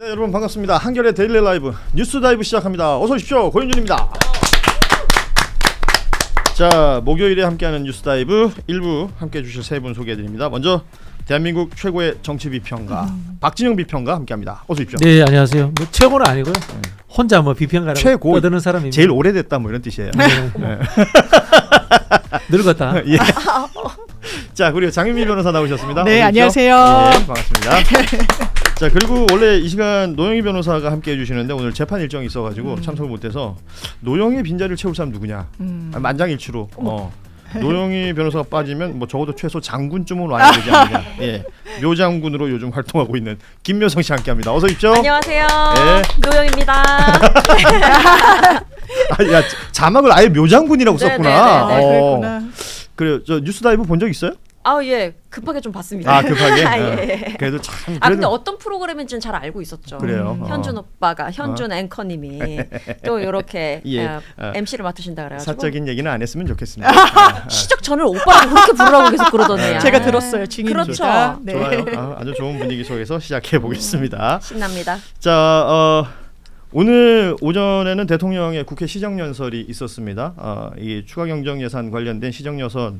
네, 여러분 반갑습니다. 한겨레 데일리 라이브 뉴스 다이브 시작합니다. 어서 오십시오. 고현준입니다. 자, 목요일에 함께하는 뉴스 다이브 1부 함께해 주실 세 분 소개해드립니다. 먼저 대한민국 최고의 정치 비평가 박진영 비평가 함께합니다. 어서 오십시오. 네, 안녕하세요. 뭐 최고는 아니고요. 혼자 뭐 비평가라고 최고 떠드는 사람입니다. 제일 오래됐다 뭐 이런 뜻이에요. 네. 늙었다. 예. 자, 그리고 장윤미 변호사 나오셨습니다. 네, 안녕하세요. 예, 반갑습니다. 자, 그리고 원래 이 시간 노영희 변호사가 함께 해주시는데 오늘 재판 일정이 있어가지고 참석을 못해서 노영희 빈자리를 채울 사람 누구냐? 만장일치로. 노영희 변호사가 빠지면 뭐 적어도 최소 장군쯤은 와야 되지 않느냐. 예, 묘장군으로 요즘 활동하고 있는 김묘성 씨 함께합니다. 어서 오십시오. 안녕하세요. 네. 노영입니다. 아, 야, 자막을 아예 묘장군이라고 썼구나. 네, 그랬구나. 그래요. 저 뉴스 다이브 본 적 있어요? 아, 예. 급하게 좀 봤습니다. 아, 급하게. 예. 그래도 참. 아, 근데 그래도 어떤 프로그램인지는 잘 알고 있었죠. 그래요? 현준 오빠가 현준 앵커님이 또 이렇게 예. MC를 맡으신다 그래가지고 사적인 얘기는 안 했으면 좋겠습니다. 시적 전을 오빠라고 그렇게 부르라고 계속 그러더니 제가 들었어요. 증인입니다. 그렇죠. 네. 좋아요. 아주 좋은 분위기 속에서 시작해 보겠습니다. 신납니다. 자, 오늘 오전에는 대통령의 국회 시정연설이 있었습니다. 이 추가 경정 예산 관련된 시정연설.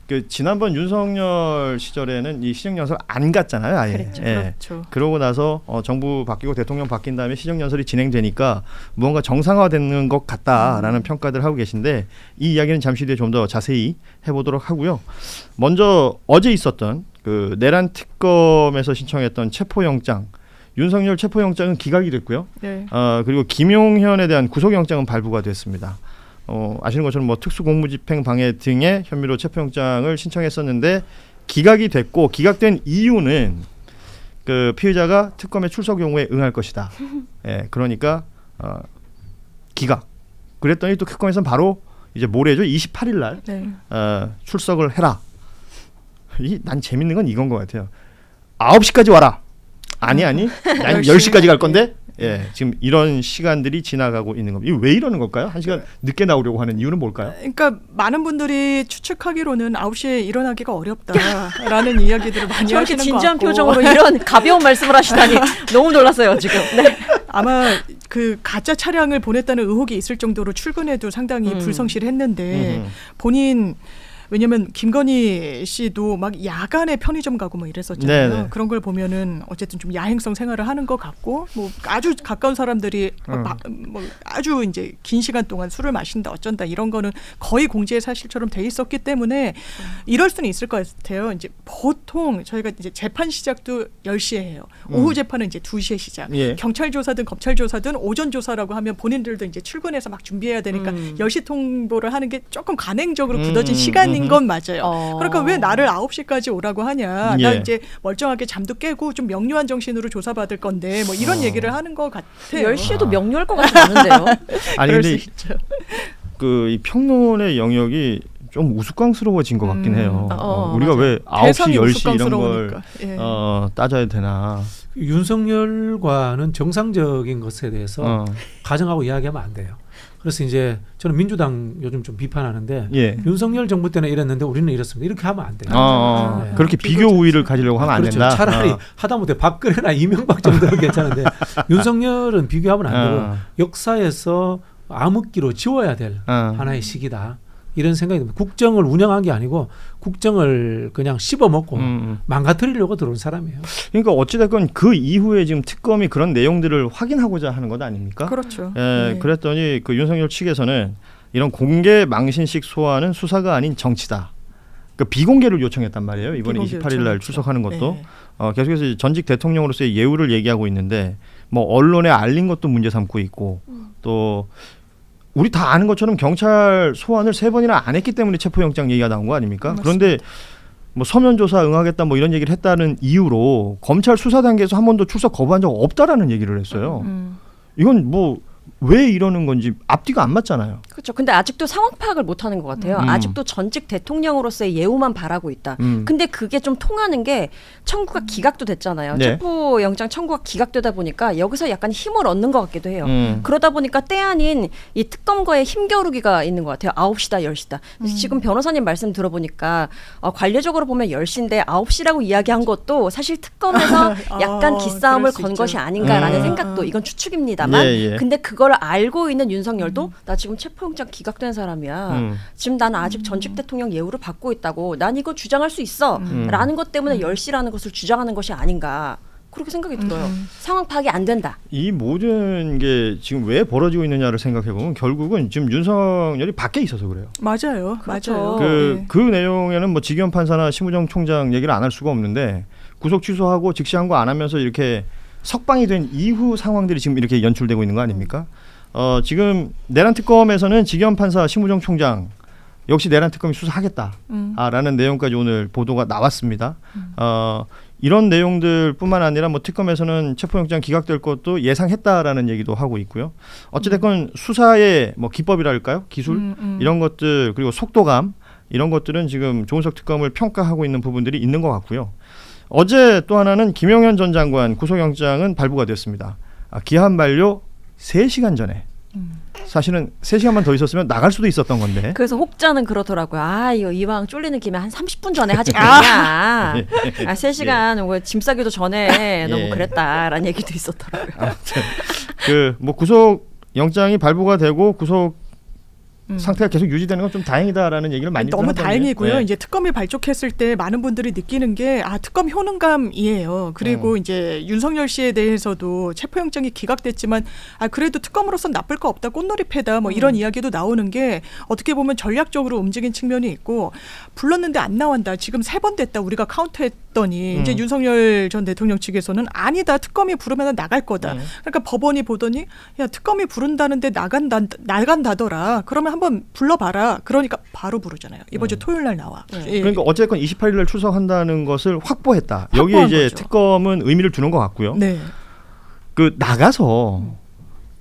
그 지난번 윤석열 시절에는 이 시정연설 안 갔잖아요, 아예. 그랬죠. 예. 그렇죠. 그러고 나서 정부 바뀌고 대통령 바뀐 다음에 시정연설이 진행되니까 무언가 정상화되는 것 같다라는 평가들 하고 계신데 이 이야기는 잠시 뒤에 좀 더 자세히 해보도록 하고요. 먼저 어제 있었던 그 내란 특검에서 신청했던 체포영장, 윤석열 체포영장은 기각이 됐고요. 네. 그리고 김용현에 대한 구속영장은 발부가 됐습니다. 아시는 것처럼 뭐 특수공무집행 방해 등의 혐의로 체포영장을 신청했었는데 기각이 됐고, 기각된 이유는 그 피의자가 특검의 출석 요구에 응할 것이다. 예, 그러니까 기각. 그랬더니 또 특검에서는 바로 이제 모레죠, 28일 날 네. 출석을 해라. 난 재밌는 건 이건 것 같아요. 9시까지 와라. 아니, 난 10시까지 갈 건데. 예, 지금 이런 시간들이 지나가고 있는 겁니다. 이거 왜 이러는 걸까요? 1시간 늦게 나오려고 하는 이유는 뭘까요? 그러니까 많은 분들이 추측하기로는 9시에 일어나기가 어렵다라는 이야기들을 많이 저렇게 하시는 것 진지한 같고 표정으로 이런 가벼운 말씀을 하시다니 너무 놀랐어요, 지금. 네. 아마 그 가짜 차량을 보냈다는 의혹이 있을 정도로 출근해도 상당히 불성실했는데 본인 왜냐면 김건희 씨도 막 야간에 편의점 가고 뭐 이랬었잖아요. 네네. 그런 걸 보면은 어쨌든 좀 야행성 생활을 하는 것 같고, 뭐 아주 가까운 사람들이 뭐 아주 이제 긴 시간 동안 술을 마신다 어쩐다 이런 거는 거의 공지의 사실처럼 돼 있었기 때문에 이럴 수는 있을 것 같아요. 이제 보통 저희가 이제 재판 시작도 10시에 해요. 오후 재판은 이제 2시에 시작. 예. 경찰 조사든 검찰 조사든 오전 조사라고 하면 본인들도 이제 출근해서 막 준비해야 되니까 10시 통보를 하는 게 조금 간행적으로 굳어진 시간인 건 맞아요. 그러니까 왜 나를 9시까지 오라고 하냐. 예. 나 이제 멀쩡하게 잠도 깨고 좀 명료한 정신으로 조사받을 건데 뭐 이런 얘기를 하는 것 같아요. 10시에도 명료할 것 같지 않은데요. 아니, 그럴 근데 수 있죠. 그 이 평론의 영역이 좀 우스꽝스러워진 것 같긴 해요. 우리가 맞아요. 왜 9시, 대상이 10시 이런 걸 우스꽝스러우니까. 예. 따져야 되나. 윤석열과는 정상적인 것에 대해서 가정하고 이야기하면 안 돼요. 그래서 이제 저는 민주당 요즘 좀 비판하는데 예. 윤석열 정부 때는 이랬는데 우리는 이렇습니다. 이렇게 하면 안 돼요. 네. 그렇게 비교 우위를 가지려고 하면 안 그렇죠. 된다. 차라리 하다못해 박근혜나 이명박 정도는 괜찮은데 윤석열은 비교하면 안 되고 역사에서 암흑기로 지워야 될 하나의 시기다. 이런 생각이 듭니다. 국정을 운영한 게 아니고 국정을 그냥 씹어먹고 망가뜨리려고 들어온 사람이에요. 그러니까 어찌됐건 그 이후에 지금 특검이 그런 내용들을 확인하고자 하는 것 아닙니까? 그렇죠. 예, 네. 그랬더니 그 윤석열 측에서는 이런 공개 망신식 소환은 수사가 아닌 정치다. 그 비공개를 요청했단 말이에요. 이번에 비공개 28일 날 요청했죠. 출석하는 것도. 네. 계속해서 전직 대통령으로서의 예우를 얘기하고 있는데 뭐 언론에 알린 것도 문제 삼고 있고 또 우리 다 아는 것처럼 경찰 소환을 3번이나 안 했기 때문에 체포영장 얘기가 나온 거 아닙니까? 맞습니다. 그런데 뭐 서면 조사 응하겠다 뭐 이런 얘기를 했다는 이유로 검찰 수사 단계에서 한 번도 출석 거부한 적 없다라는 얘기를 했어요. 이건 뭐 왜 이러는 건지 앞뒤가 안 맞잖아요. 그렇죠. 근데 아직도 상황 파악을 못하는 것 같아요. 아직도 전직 대통령으로서의 예우만 바라고 있다. 근데 그게 좀 통하는 게 청구가 기각도 됐잖아요. 네. 체포영장 청구가 기각되다 보니까 여기서 약간 힘을 얻는 것 같기도 해요. 그러다 보니까 때 아닌 이 특검과의 힘겨루기가 있는 것 같아요. 9시다 10시다. 지금 변호사님 말씀 들어보니까 관례적으로 보면 10시인데 9시라고 이야기한 것도 사실 특검에서 약간 기싸움을 그럴 수 건 있죠. 것이 아닌가라는 생각도 이건 추측입니다만 예. 근데 그걸 알고 있는 윤석열도 나 지금 체포영장 기각된 사람이야. 지금 나는 아직 전직 대통령 예우를 받고 있다고. 난 이거 주장할 수 있어. 라는 것 때문에 10시라는 것을 주장하는 것이 아닌가. 그렇게 생각이 들어요. 상황 파악이 안 된다. 이 모든 게 지금 왜 벌어지고 있느냐를 생각해 보면 결국은 지금 윤석열이 밖에 있어서 그래요. 맞아요. 그렇죠. 맞아요. 그 내용에는 뭐 지기현 판사나 심우정 총장 얘기를 안 할 수가 없는데 구속 취소하고 직시한 거 안 하면서 이렇게 석방이 된 이후 상황들이 지금 이렇게 연출되고 있는 거 아닙니까? 지금 내란 특검에서는 지기현 판사, 심우정 총장 역시 내란 특검이 수사하겠다라는 내용까지 오늘 보도가 나왔습니다. 이런 내용들뿐만 아니라 뭐 특검에서는 체포영장 기각될 것도 예상했다라는 얘기도 하고 있고요. 어찌됐건 수사의 뭐 기법이랄까요, 기술 이런 것들 그리고 속도감 이런 것들은 지금 조은석 특검을 평가하고 있는 부분들이 있는 것 같고요. 어제 또 하나는 김용현 전 장관 구속영장은 발부가 됐습니다. 기한 만료 3시간 전에. 사실은 3시간만 더 있었으면 나갈 수도 있었던 건데. 그래서 혹자는 그러더라고요. 이거 이왕 쫄리는 김에 한 30분 전에 하지 그랬냐. 3시간 뭐 짐 싸기도 전에 너무 그랬다라는 얘기도 있었더라고요. 아무튼 뭐 구속 영장이 발부가 되고 구속 상태가 계속 유지되는 건 좀 다행이다라는 얘기를 많이 너무 하던데. 다행이고요. 네. 이제 특검이 발족했을 때 많은 분들이 느끼는 게 특검 효능감이에요. 그리고 이제 윤석열 씨에 대해서도 체포영장이 기각됐지만 그래도 특검으로선 나쁠 거 없다. 꽃놀이패다. 뭐 이런 이야기도 나오는 게 어떻게 보면 전략적으로 움직인 측면이 있고 불렀는데 안 나온다. 지금 3번 됐다. 우리가 카운트했더니 이제 윤석열 전 대통령 측에서는 아니다. 특검이 부르면 나갈 거다. 그러니까 법원이 보더니 야 특검이 부른다는데 나간다더라. 그러면 한번 불러봐라. 그러니까 바로 부르잖아요. 이번 주 토요일 날 나와. 예. 그러니까 어쨌건 28일 날 출석한다는 것을 확보했다. 여기에 이제 거죠. 특검은 의미를 두는 것 같고요. 네. 나가서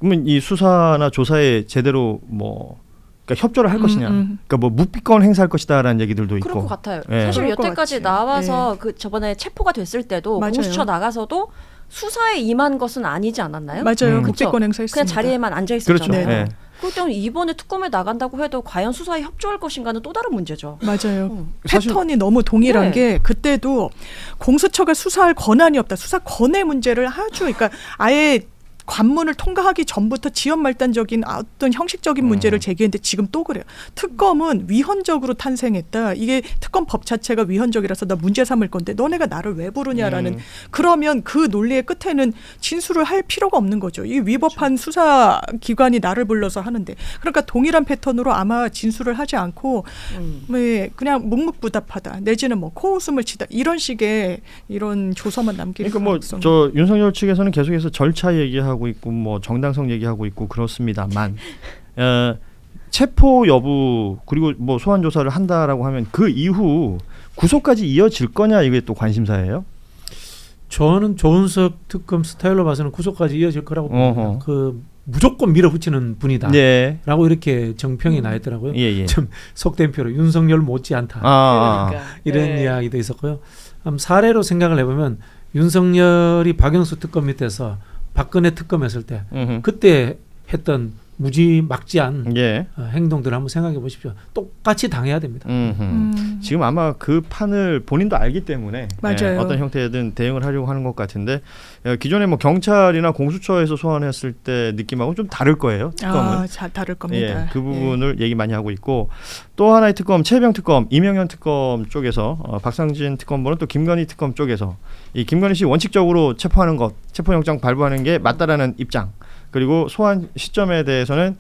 그러면 이 수사나 조사에 제대로 뭐 그러니까 협조를 할 것이냐. 그러니까 뭐 묵비권 행사할 것이다라는 얘기들도 있고. 그럴 것 같아요. 예. 사실 그럴 것 여태까지 같지. 나와서 저번에 체포가 됐을 때도 맞아요. 공수처 나가서도 수사에 임한 것은 아니지 않았나요? 맞아요. 그쵸? 묵비권 행사했습니다. 그냥 자리에만 앉아 있었잖아요. 그렇죠. 네. 그럴 때는 이번에 특검에 나간다고 해도 과연 수사에 협조할 것인가는 또 다른 문제죠. 맞아요. 사실- 패턴이 너무 동일한 네. 게 그때도 공수처가 수사할 권한이 없다. 수사 권의 문제를 그러니까 아예 관문을 통과하기 전부터 지연말단적인 어떤 형식적인 문제를 제기했는데 지금 또 그래요. 특검은 위헌적으로 탄생했다. 이게 특검법 자체가 위헌적이라서 나 문제 삼을 건데 너네가 나를 왜 부르냐라는 그러면 그 논리의 끝에는 진술을 할 필요가 없는 거죠. 이 위법한 수사기관이 나를 불러서 하는데 그러니까 동일한 패턴으로 아마 진술을 하지 않고 그냥 묵묵부답하다 내지는 뭐 코웃음을 치다 이런 식의 이런 조서만 남길 그러니까 뭐 가능성이 저 윤석열 측에서는 계속해서 절차 얘기하고 있고 뭐 정당성 얘기하고 있고 그렇습니다만 체포 여부 그리고 뭐 소환 조사를 한다라고 하면 그 이후 구속까지 이어질 거냐 이게 또 관심사예요. 저는 조은석 특검 스타일로 봐서는 구속까지 이어질 거라고 봅니다. 어허. 무조건 밀어붙이는 분이다. 네. 라고 이렇게 정평이 나 있더라고요. 예. 좀 속된 표로 윤석열 못지않다. 그러니까. 이런 네. 이야기도 있었고요. 사례로 생각을 해보면 윤석열이 박영수 특검 밑에서 박근혜 특검 했을 때 그때 했던 무지막지한 행동들을 한번 생각해 보십시오. 똑같이 당해야 됩니다. 지금 아마 그 판을 본인도 알기 때문에 맞아요. 어떤 형태든 대응을 하려고 하는 것 같은데 기존에 뭐 경찰이나 공수처에서 소환했을 때 느낌하고는 좀 다를 거예요. 특검은. 잘 다를 겁니다. 그 부분을 얘기 많이 하고 있고 또 하나의 특검 최병 특검 이명현 특검 쪽에서 박상진 특검보는 또 김건희 특검 쪽에서 이 김건희 씨 원칙적으로 체포하는 것 체포영장 발부하는 게 맞다라는 입장 그리고 소환 시점에 대해서는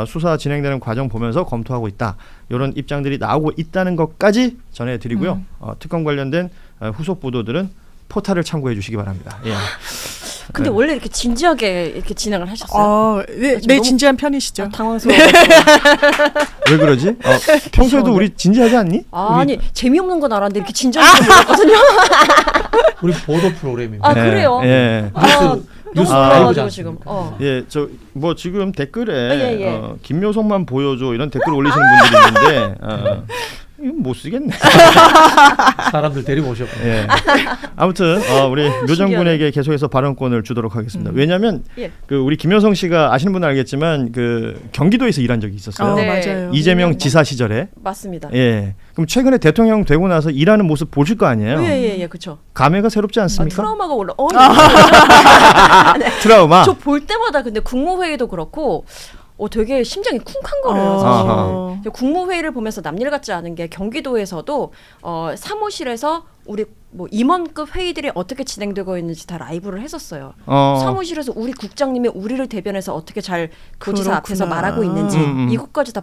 수사 진행되는 과정 보면서 검토하고 있다. 이런 입장들이 나오고 있다는 것까지 전해드리고요. 특검 관련된 후속 보도들은 포탈을 참고해 주시기 바랍니다. 예. 근데 원래 이렇게 진지하게 이렇게 진행을 하셨어요? 네, 너무 진지한 편이시죠. 당황스러워. 왜 그러지? 평소에도 우리 진지하지 않니? 아니 재미없는 건 알았는데 이렇게 진지한 건 몰랐거든요. 우리 보도 프로그램입니다. 그래요? 예. 뉴스 너무 라이브 올라가지고 지 지금. 예, 저 뭐 지금 댓글에 예, 예. 김묘성만 보여줘 이런 댓글 올리시는 분들이 있는데 이건 못 쓰겠네. 사람들 데리고 오셨고. 예. 아무튼 우리 묘장군에게 계속해서 발언권을 주도록 하겠습니다. 왜냐하면 예. 그 우리 김효성 씨가 아시는 분은 알겠지만 그 경기도에서 일한 적이 있었어요. 네. 맞아요. 이재명 지사 시절에. 맞습니다. 예. 그럼 최근에 대통령 되고 나서 일하는 모습 보실 거 아니에요? 예예예 그렇죠. 감회가 새롭지 않습니까? 트라우마가 올라. 트라우마. 저 볼 때마다 근데 국무회의도 그렇고 되게 심장이 쿵쾅거려요. 아하. 사실. 국무회의를 보면서 남일 같지 않은 게 경기도에서도 사무실에서 우리 뭐 임원급 회의들이 어떻게 진행되고 있는지 다 라이브를 했었어요. 사무실에서 우리 국장님이 우리를 대변해서 어떻게 잘 도지사 앞에서 말하고 있는지 이것까지 다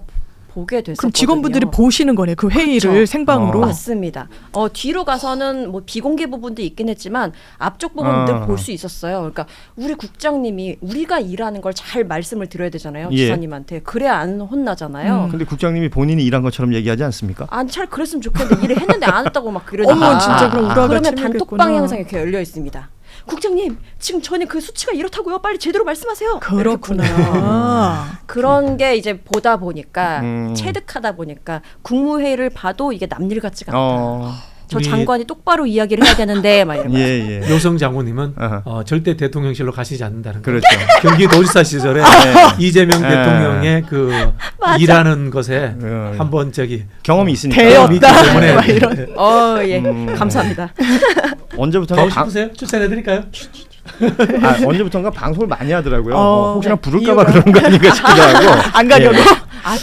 보게 됐었거든요. 그럼 직원분들이 보시는 거네 그 회의를 그렇죠. 생방으로. 맞습니다. 뒤로 가서는 뭐 비공개 부분도 있긴 했지만 앞쪽 부분 늘 볼 수 있었어요. 그러니까 우리 국장님이 우리가 일하는 걸 잘 말씀을 드려야 되잖아요. 예. 지사님한테. 그래야 안 혼나잖아요. 근데 국장님이 본인이 일한 것처럼 얘기하지 않습니까? 아니 잘 그랬으면 좋겠는데 일을 했는데 안 했다고 막 그러니까. 어머, 진짜 그럼 우라가 그러면 치밀겠구나. 단톡방이 항상 이렇게 열려 있습니다. 국장님 지금 저는 그 수치가 이렇다고요. 빨리 제대로 말씀하세요. 그렇구나. 그런 게 이제 보다 보니까 체득하다 보니까 국무회의를 봐도 이게 남일 같지가 않다. 저 우리- 장관이 똑바로 이야기를 해야 되는데 막 이런. 예. 묘성 장군님은 아하. 절대 대통령실로 가시지 않는다는 거. 그렇죠. 경기도지사 시절에 이재명 대통령의 그 일하는 것에 한번 경험이 있으니까. 경험이 있기 되었다. 때문에 막 이런. 예. 감사합니다. 언제부턴가 가고 싶으세요? 추천해드릴까요? 언제부턴가 방송을 많이 하더라고요. 혹시나 네. 부를까봐 그런 거 아닌가 싶기도 하고. 안 가려고.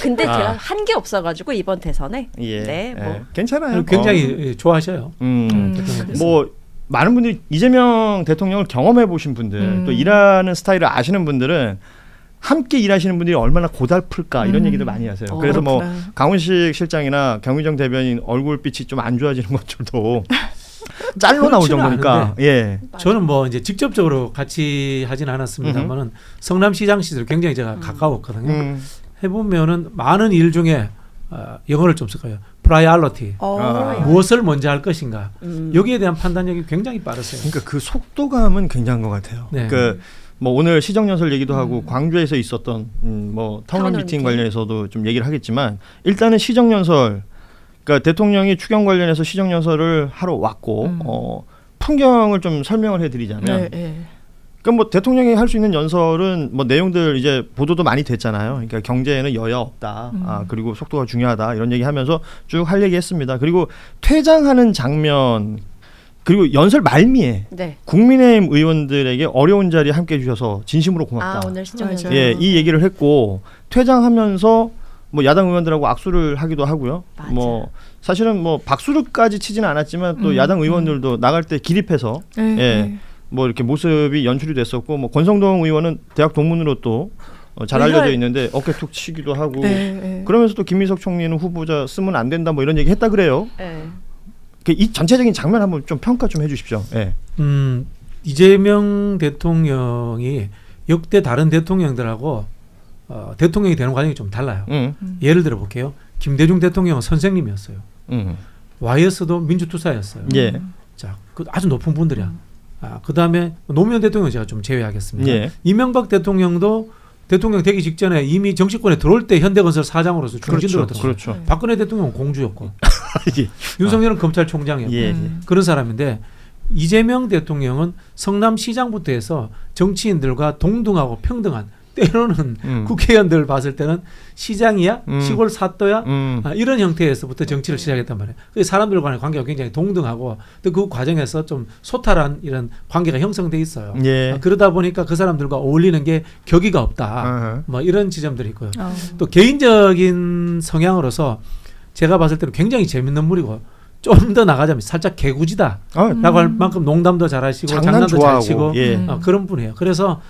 근데 제가 한 게 없어가지고 이번 대선에. 예. 네, 뭐. 예. 괜찮아요. 굉장히 좋아하셔요. 대통령께서. 뭐 많은 분들이 이재명 대통령을 경험해 보신 분들 또 일하는 스타일을 아시는 분들은 함께 일하시는 분들이 얼마나 고달플까 이런 얘기들 많이 하세요. 그래서 뭐 그렇구나. 강훈식 실장이나 경희정 대변인 얼굴빛이 좀 안 좋아지는 것들도 짤로 나올 그렇지는 정도니까. 않은데. 예. 저는 뭐 이제 직접적으로 같이 하진 않았습니다만은 성남시장 시절 굉장히 제가 가까웠거든요. 해보면은 많은 일 중에 영어를 좀 쓸까요? priority. 무엇을 먼저 할 것인가. 여기에 대한 판단력이 굉장히 빠르세요. 그러니까 그 속도감은 굉장한 것 같아요. 네. 그 뭐 오늘 시정연설 얘기도 하고 광주에서 있었던 뭐 타운홀 미팅 관련해서도 좀 얘기를 하겠지만 일단은 시정연설, 그러니까 대통령이 추경 관련해서 시정연설을 하러 왔고 풍경을 좀 설명을 해드리자면. 그러니까 뭐 대통령이 할 수 있는 연설은 뭐 내용들 이제 보도도 많이 됐잖아요. 그러니까 경제에는 여야 없다. 그리고 속도가 중요하다. 이런 얘기하면서 쭉 할 얘기했습니다. 그리고 퇴장하는 장면 그리고 연설 말미에 네. 국민의힘 의원들에게 어려운 자리에 함께 해주셔서 진심으로 고맙다. 오늘 시정연설. 맞아요. 예, 이 얘기를 했고 퇴장하면서 뭐 야당 의원들하고 악수를 하기도 하고요. 맞아. 뭐 사실은 뭐 박수를까지 치지는 않았지만 또 야당 의원들도 나갈 때 기립해서 예. 뭐 이렇게 모습이 연출이 됐었고 뭐 권성동 의원은 대학 동문으로 또 잘 알려져 있는데 어깨 툭 치기도 하고 그러면서 또 김민석 총리는 후보자 쓰면 안 된다 뭐 이런 얘기 했다 그래요. 네. 이 전체적인 장면 한번 좀 평가 좀 해주십시오. 예. 이재명 대통령이 역대 다른 대통령들하고 대통령이 되는 과정이 좀 달라요. 예를 들어 볼게요. 김대중 대통령은 선생님이었어요. YS도 민주투사였어요. 예. 자, 그 아주 높은 분들이야. 그 다음에 노무현 대통령 제가 좀 제외하겠습니다. 예. 이명박 대통령도 대통령 되기 직전에 이미 정치권에 들어올 때 현대건설 사장으로서 중진으로 들어왔어요. 그렇죠. 박근혜 대통령은 공주였고 예. 윤석열은 검찰총장이었고 예. 그런 사람인데 이재명 대통령은 성남시장부터 해서 정치인들과 동등하고 평등한 때로는 국회의원들 봤을 때는 시장이야? 시골 사또야? 이런 형태에서부터 정치를 시작했단 말이에요. 그래서 사람들 간의 관계가 굉장히 동등하고 또 그 과정에서 좀 소탈한 이런 관계가 형성돼 있어요. 예. 그러다 보니까 그 사람들과 어울리는 게 격의가 없다. 뭐 이런 지점들이 있고요. 또 개인적인 성향으로서 제가 봤을 때는 굉장히 재밌는 물이고 좀 더 나가자면 살짝 개구지다 라고 할 만큼 농담도 잘하시고 장난도 잘 치고 예. 그런 분이에요. 그래서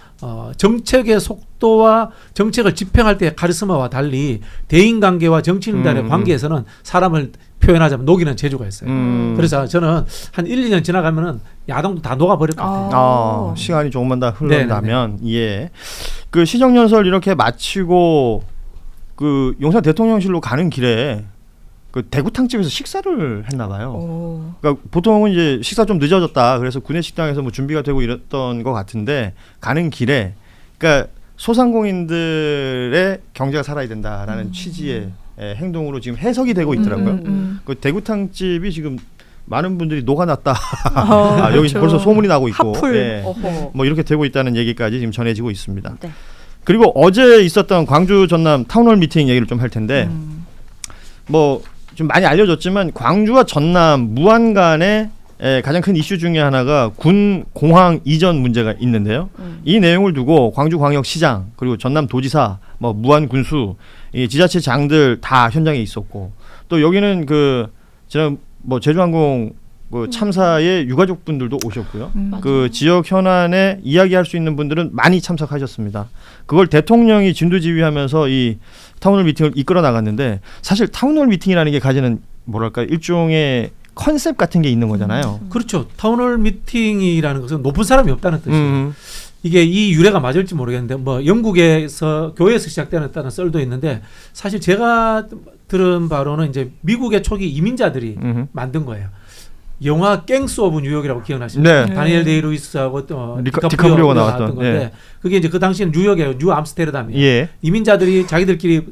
정책의 속도와 정책을 집행할 때의 카리스마와 달리 대인관계와 정치인들의 관계에서는 사람을 표현하자면 녹이는 재주가 있어요. 그래서 저는 한 1, 2년 지나가면은 야당도 다 녹아버릴 것 같아요. 시간이 조금만 더 흘러나면 예. 그 시정연설 이렇게 마치고 그 용산 대통령실로 가는 길에 그 대구탕집에서 식사를 했나 봐요. 그러니까 보통은 이제 식사 좀 늦어졌다. 그래서 구내식당에서 뭐 준비가 되고 이랬던 것 같은데 가는 길에 그러니까 소상공인들의 경제가 살아야 된다라는 취지의 행동으로 지금 해석이 되고 있더라고요. 그 대구탕집이 지금 많은 분들이 녹아났다. 여기 그렇죠. 벌써 소문이 나고 있고, 핫플. 뭐 이렇게 되고 있다는 얘기까지 지금 전해지고 있습니다. 네. 그리고 어제 있었던 광주 전남 타운홀 미팅 얘기를 좀 할 텐데, 뭐 좀 많이 알려졌지만 광주와 전남 무안 간의 가장 큰 이슈 중에 하나가 군 공항 이전 문제가 있는데요. 이 내용을 두고 광주광역시장 그리고 전남도지사, 뭐 무안 군수, 이 지자체장들 다 현장에 있었고, 또 여기는 그 지난 뭐 제주항공 그 참사의 유가족분들도 오셨고요. 그 지역 현안에 이야기할 수 있는 분들은 많이 참석하셨습니다. 그걸 대통령이 진두지휘하면서 이 타운홀 미팅을 이끌어 나갔는데, 사실 타운홀 미팅이라는 게 가지는 뭐랄까 일종의 컨셉 같은 게 있는 거잖아요. 그렇죠. 타운홀 미팅이라는 것은 높은 사람이 없다는 뜻이에요. 이게 이 유래가 맞을지 모르겠는데 뭐 영국에서 교회에서 시작되었다는 썰도 있는데, 사실 제가 들은 바로는 이제 미국의 초기 이민자들이 만든 거예요. 영화 갱스 오브 뉴욕이라고 기억나십니까? 네. 다니엘 데이 루이스하고 또 디카프리오가 나왔던 건데, 네. 그게 이제 그 당시에는 뉴욕이에요. 뉴 암스테르담이에요. 예. 이민자들이 자기들끼리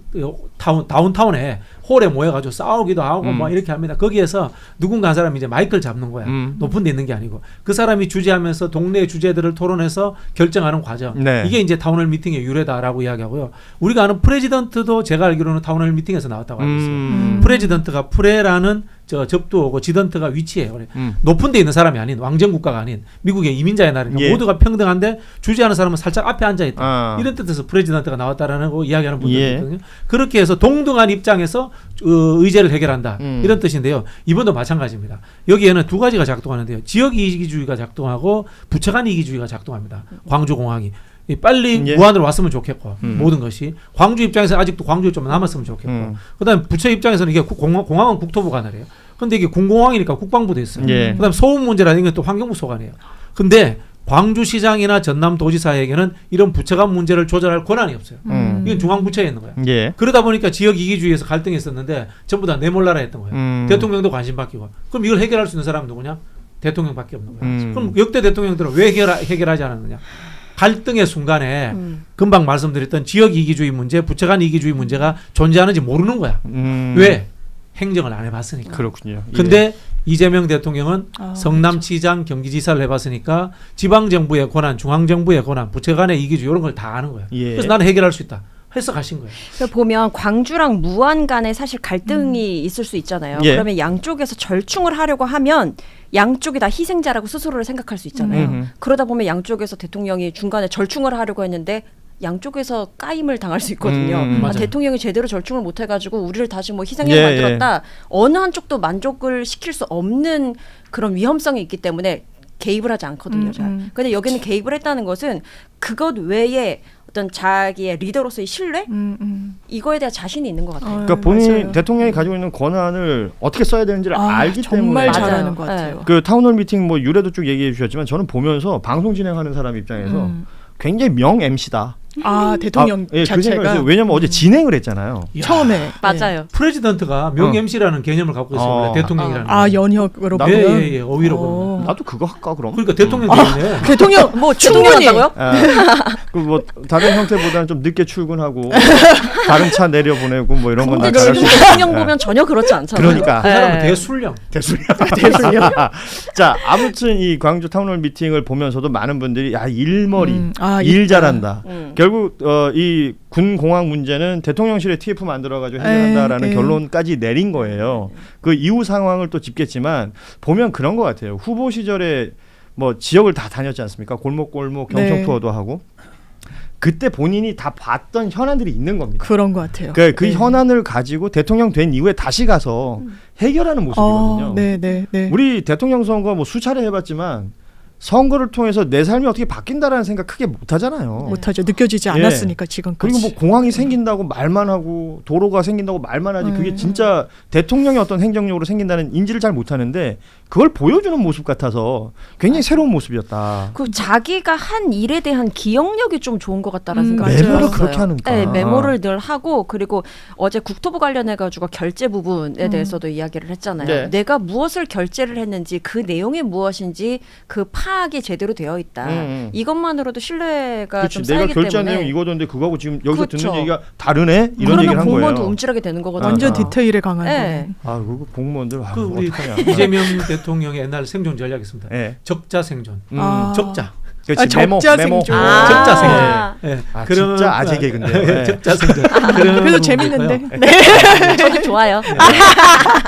다운타운에 홀에 모여가지고 싸우기도 하고 뭐 이렇게 합니다. 거기에서 누군가 한 사람이 이제 마이크를 잡는 거야. 높은 데 있는 게 아니고 그 사람이 주재하면서 동네의 주제들을 토론해서 결정하는 과정. 네. 이게 이제 타운홀 미팅의 유래다라고 이야기하고요. 우리가 아는 프레지던트도 제가 알기로는 타운홀 미팅에서 나왔다고 알고 있어요. 프레지던트가 프레라는 접두어고 지던트가 위치예요. 높은 데 있는 사람이 아닌 왕정국가가 아닌 미국의 이민자의 나라니까 예. 모두가 평등한데 주재하는 사람은 살짝 앞에 앉아있다. 이런 뜻에서 프레지던트가 나왔다라는 거 이야기하는 분들이 예. 있거든요. 그렇게 해서 동등한 입장에서 의제를 해결한다. 이런 뜻인데요. 이번도 마찬가지입니다. 여기에는 두 가지가 작동하는데요. 지역 이기주의가 작동하고 부처 간 이기주의가 작동합니다. 광주공항이. 빨리 예. 무안으로 왔으면 좋겠고 모든 것이 광주 입장에서 아직도 광주에 좀 남았으면 좋겠고 그다음 부처 입장에서는 이게 공항은 국토부 관할이에요. 근데 이게 군공항이니까 국방부도 있어요. 예. 그다음 소음 문제라는 건 또 환경부 소관이에요. 근데 광주시장이나 전남도지사에게는 이런 부처 간 문제를 조절할 권한이 없어요. 이건 중앙부처에 있는 거야. 예. 그러다 보니까 지역 이기주의에서 갈등이 있었는데 전부 다 내몰라라 했던 거예요. 대통령도 관심 바뀌고. 그럼 이걸 해결할 수 있는 사람은 누구냐? 대통령밖에 없는 거야. 그럼 역대 대통령들은 왜 해결하지 않았느냐? 갈등의 순간에 금방 말씀드렸던 지역 이기주의 문제, 부처 간 이기주의 문제가 존재하는지 모르는 거야. 왜? 행정을 안 해봤으니까. 그렇군요. 근데 예. 이재명 대통령은 성남시장, 경기지사를 해봤으니까 지방정부의 권한, 중앙정부의 권한, 부처 간의 이기주의 이런 걸 다 아는 거예요. 예. 그래서 나는 해결할 수 있다. 해서 가신 거예요. 그러니까 보면 광주랑 무안 간에 사실 갈등이 있을 수 있잖아요. 예. 그러면 양쪽에서 절충을 하려고 하면 양쪽이 다 희생자라고 스스로를 생각할 수 있잖아요. 그러다 보면 양쪽에서 대통령이 중간에 절충을 하려고 했는데 양쪽에서 까임을 당할 수 있거든요. 대통령이 제대로 절충을 못 해가지고 우리를 다시 뭐 희생양 예, 만들었다. 어느 한쪽도 만족을 시킬 수 없는 그런 위험성이 있기 때문에 개입을 하지 않거든요. 잘. 근데 여기는 개입을 했다는 것은 그것 외에 어떤 자기의 리더로서의 신뢰 이거에 대한 자신이 있는 것 같아요. 그러니까 본인 맞아요. 대통령이 가지고 있는 권한을 어떻게 써야 되는지를 알기 정말 때문에 잘하는 것 맞아요. 같아요. 그 타운홀 미팅 뭐 유래도 쭉 얘기해 주셨지만 저는 보면서 방송 진행하는 사람 입장에서 굉장히 명 MC다. 대통령 예, 그 생각을 자체가 했어요. 왜냐면 어제 진행을 했잖아요. 처음에 맞아요. 프레지던트가 명 MC라는 개념을 갖고 있어요. 원래 대통령이라는 거. 연역으로 나도- 보면 예, 어휘로 보면. 나도 그거 할까 그럼? 그러니까 대통령 되겠네. 대통령 뭐 충분히 충분하다고요? 그뭐 다른 형태보다는 좀 늦게 출근하고 다른 차 내려보내고 뭐 이런 건 다 근데 잘할 지금 수 있어요. 대통령 보면 전혀 그렇지 않잖아요. 그러니까. 그 사람은 네. 대술령. 대술이야. 자, 아무튼 이 광주 타운홀 미팅을 보면서도 많은 분들이 일머리, 일 있다. 잘한다. 결국 이 군 공항 문제는 대통령실에 TF 만들어가지고 해결한다라는 결론까지 내린 거예요. 그 이후 상황을 또 짚겠지만 보면 그런 것 같아요. 후보 시절에 뭐 지역을 다 다녔지 않습니까? 골목골목 경청 투어도 하고. 그때 본인이 다 봤던 현안들이 있는 겁니다. 그런 것 같아요. 그 현안을 가지고 대통령 된 이후에 다시 가서 해결하는 모습이거든요. 네. 우리 대통령 선거 뭐 수차례 해봤지만 선거를 통해서 내 삶이 어떻게 바뀐다라는 생각 크게 못 하잖아요. 못하죠. 느껴지지 않았으니까 지금까지. 그리고 뭐 공항이 생긴다고 말만 하고 도로가 생긴다고 말만 하지 그게 진짜 대통령의 어떤 행정력으로 생긴다는 인지를 잘 못하는데 그걸 보여주는 모습 같아서 굉장히 새로운 모습이었다. 그 자기가 한 일에 대한 기억력이 좀 좋은 것 같다라는 생각이 메모를 들었어요. 그렇게 하니까. 네, 메모를 늘 하고 그리고 어제 국토부 관련해가지고 결제 부분에 대해서도 이야기를 했잖아요. 네. 내가 무엇을 결제를 했는지 그 내용이 무엇인지 그 파악이 제대로 되어 있다. 이것만으로도 신뢰가 그렇지. 좀 내가 쌓이기 결제한 때문에. 내용 이거던데 그거하고 지금 여기서 그렇죠. 듣는 얘기가 다르네? 이런 그러면 얘기를 한 공무원도 거예요. 움찔하게 되는 거거든요. 완전 디테일에 강한 네. 거는. 아, 그거 공무원들 그 우리 어떡하냐. 이재명 대통령의 옛날 생존 전략이 있습니다. 네. 적자 생존. 아. 적자. 그렇지. 적자 메모. 생존. 적자 생존. 아. 예. 아, 그런 진짜 아재 개그인데. 네. 적자 생존. 그래서 재밌는데. 저도 좋아요.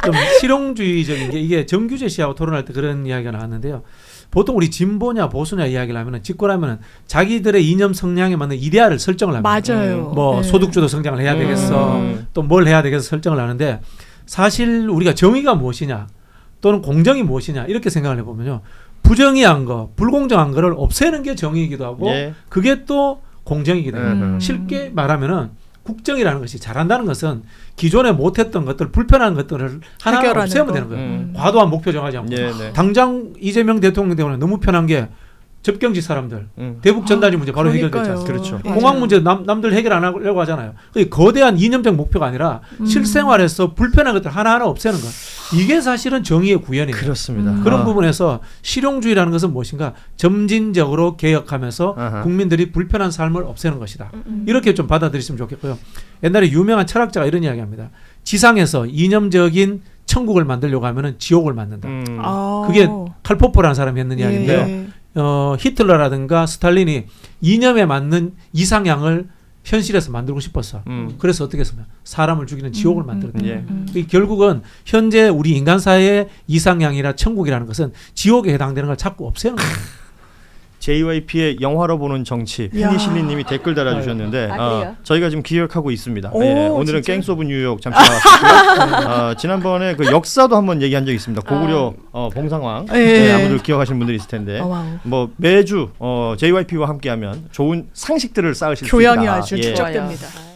좀 실용주의적인 게 이게 정규재 씨하고 토론할 때 그런 이야기가 나왔는데요. 보통 우리 진보냐 보수냐 이야기를 하면은 집권하면은 자기들의 이념 성향에 맞는 이데아를 설정을 합니다. 맞아요. 뭐 네. 소득주도 성장을 해야 되겠어. 또 뭘 해야 되겠어 설정을 하는데 사실 우리가 정의가 무엇이냐 또는 공정이 무엇이냐 이렇게 생각을 해보면요. 부정의한 거, 불공정한 거를 없애는 게 정의이기도 하고 예. 그게 또 공정이기도 해요. 음. 쉽게 말하면은 국정이라는 것이 잘한다는 것은 기존에 못했던 것들, 불편한 것들을 하나 해결하는 없애면 거. 되는 거예요. 음. 과도한 목표 정하지 않고. 예, 네. 당장 이재명 대통령 때문에 너무 편한 게 접경지 사람들 대북 전단지 문제 바로 그러니까요. 해결됐잖아요. 그렇죠. 맞아요. 공항 문제 남들 해결 안 하려고 하잖아요. 그게 거대한 이념적 목표가 아니라 실생활에서 불편한 것들 하나하나 없애는 것. 이게 사실은 정의의 구현이에요. 그렇습니다. 그런 아. 부분에서 실용주의라는 것은 무엇인가? 점진적으로 개혁하면서 아하. 국민들이 불편한 삶을 없애는 것이다. 이렇게 좀 받아들이시면 좋겠고요. 옛날에 유명한 철학자가 이런 이야기합니다. 지상에서 이념적인 천국을 만들려고 하면은 지옥을 만든다. 아. 그게 칼포프라는 사람이 했는 이야기인데요. 예. 히틀러라든가 스탈린이 이념에 맞는 이상향을 현실에서 만들고 싶었어. 그래서 어떻게 했으면 사람을 죽이는 지옥을 만들었다. 예. 결국은 현재 우리 인간 사회의 이상향이나 천국이라는 것은 지옥에 해당되는 걸 자꾸 없애는 거예요. JYP의 영화로 보는 정치 페니실리님이 댓글 달아주셨는데 아, 그래요? 저희가 지금 기획하고 있습니다. 오, 예, 오늘은 진짜요? 갱스 오브 뉴욕 잠시 나왔고요. 지난번에 그 역사도 한번 얘기한 적이 있습니다. 고구려 봉상왕 예. 아무들 기억하시는 분들이 있을 텐데 와우. 뭐 매주 JYP와 함께하면 좋은 상식들을 쌓으실 수 있다. 교양이 아주 예. 축적됩니다. 좋아요.